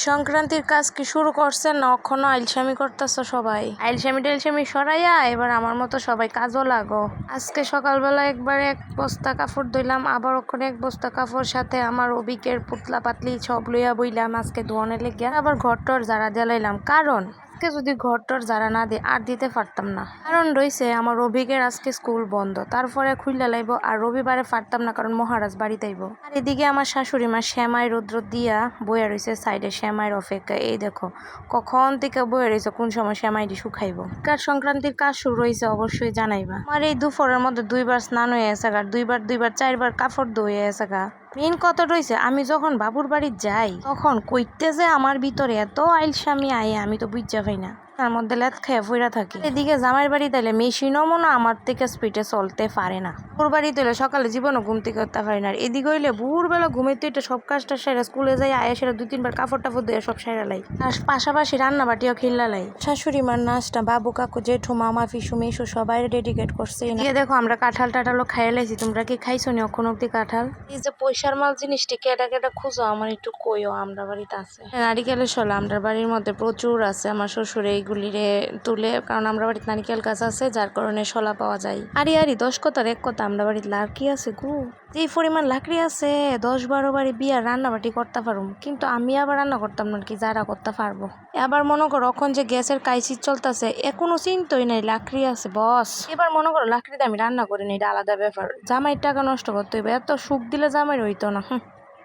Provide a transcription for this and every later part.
সংক্রান্তির কাজ কি শুরু করছেন না এখনো আইলসামি করতেছ সবাই? আইলসামি টেলসামি সরাইয়া এবার আমার মতো সবাই কাজও লাগো। আজকে সকালবেলা একবার এক বস্তা কাপড় ধুইলাম, আবার ওখানে এক বস্তা কাপড় সাথে আমার অবিকের পুতলা পাতলি সব লইয়া বইলাম আজকে ধোয়ানের লেগে। আবার ঘর টর ঝাড়া জ্বালাইলাম, কারণ আজকে যদি ঘর টর ঝাড়া না দিই আর দিতে পারতাম না। কারণ রয়েছে আমার রবিকের আজকে স্কুল বন্ধ, তারপরে খুললা লাইব আর রবিবারে পারতাম না কারণ মহারাজ বাড়িতে আইব। আর এদিকে আমার শাশুড়ি মা শ্যামাই রৌদ্র দিয়া বইয়া রয়েছে সাইডে শ্যামাইয়ের অপেক্ষা। এই দেখো কখন থেকে বইয়া রয়েছে, কোন সময় শ্যামাইটি শুকাইব। কার সংক্রান্তির কাজ শুরু হয়েছে অবশ্যই জানাইবা। আমার এই দুপুরের মধ্যে 2বার স্নান হয়ে গেছে গা, 2বার 4বার কাপড় ধুয়ে গেছে গা। মেন কথা রয়েছে আমি যখন বাবুর বাড়ি যাই তখন কইতে যে আমার ভিতরে এত আইলসামি আয়ে আমি তো বুঝা পাই না, তার মধ্যে লেদ খেয়ে ফইরা থাকি। এদিকে জামাইয়ের বাড়ি তাইলে মেশিনও মনে আমার থেকে স্পিডে চলতে পারে না। ওর বাড়ি তাইলে সকালে জীবনও ঘুম থেকে করতে পারি না। আর এদিকে হইলে ভোরবেলা ঘুমের তো এটা সব কাজটা সেরা, স্কুলে যাই আয়া সেরা 2-3বার কাপড় টাপড় দিয়ে সব সেরা লাই, আর পাশাপাশি রান্না বাটিও খিল্লা লাই। শাশুড়ি মার নাচটা বাবু কাকু জেঠু মামা ফিসু মেসু সবাই ডেডিকেট করছে। দেখো আমরা কাঁঠাল টাঠালও খাইয়ে লাইছি, তোমরা কি খাইছো নি এখন অব্দি কাঁঠাল? এই যে পয়সার মাল জিনিসটি কেটা কেটা খুঁজো আমার একটু কইও, আমরা বাড়িতে আছে নারিকেলের শোলা, আমরা বাড়ির মধ্যে প্রচুর আছে। আমার শ্বশুর এইগুলিরে তুলে, কারণ আমরা বাড়িতে নারিকেল গাছ আছে যার কারণে শোলা পাওয়া যায়। আরি 10 কথার এক কথা, আমরা বাড়িতে লাকড়ি আছে গু, যেই পরিমাণ লাকড়ি আছে 10-12 বাড়ি বিয়ার রান্নাবাটি করতে পারুম, কিন্তু আমি আবার রান্না করতাম না কি, যারা করতে পারবো। এবার মনে করো এখন যে গ্যাসের কাইসিস চলতেছে এখনো চিন্তই নাই লাকড়ি আছে বস। এবার মনে করো লাকড়িতে আমি রান্না করি না, এটা আলাদা ব্যাপার। জামাইয়ের টাকা নষ্ট করতে হবে, এত সুখ দিলে জামাইয়ের হইতো না।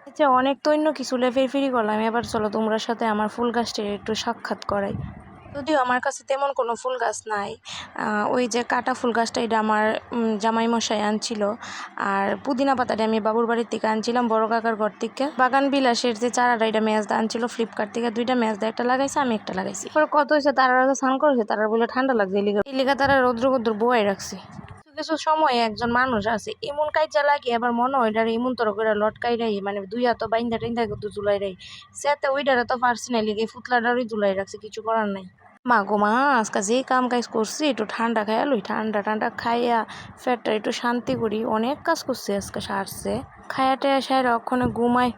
আচ্ছা অনেক তো অন্য কিছু ফিরি করলাম, এবার চলো তোমরা সাথে আমার ফুল গাছটির একটু সাক্ষাৎ করাই। যদিও আমার কাছে তেমন কোনো ফুল গাছ নাই, ওই যে কাটা ফুল গাছটা এটা আমার জামাই মশাই আনছিল, আর পুদিনা পাতাটা আমি বাবুর বাড়ির থেকে আনছিলাম বড় কাকার ঘর থেকে। বাগান বিলাসের যে চারাটা এটা মেজদা আনছিল ফ্লিপকার্ট থেকে, 2টা মেজদা, একটা লাগাইছে আমি একটা লাগাইছি। পরে কত হয়েছে তারা স্নান করেছে, তারা বলে ঠান্ডা লাগছে এই লিগা তারা রৌদ্র বয়ে রাখছে। কিছু সময় একজন মানুষ আছে এমন কাইজা লাগে, আবার মনে হয় এটার এমন তর করে লটকাই রাই, মানে 2 হাত বাইন্দা টাইন্দা কিন্তু জুলাই রাই সেতে ওইটারে তো পারছি না, লিগে ফুতলাটারই জুলাই রাখছে, কিছু করার নাই। মা গো মা, আজকে যে কাম কাজ করছি একটু ঠান্ডা খাইয়া লই, ঠান্ডা খাইয়া ফ্যাটটা একটু শান্তি করি। অনেক কাজ করছি আজকে, সারছে খাইয়া টাইয়া সাইরা ওখানে ঘুমাই।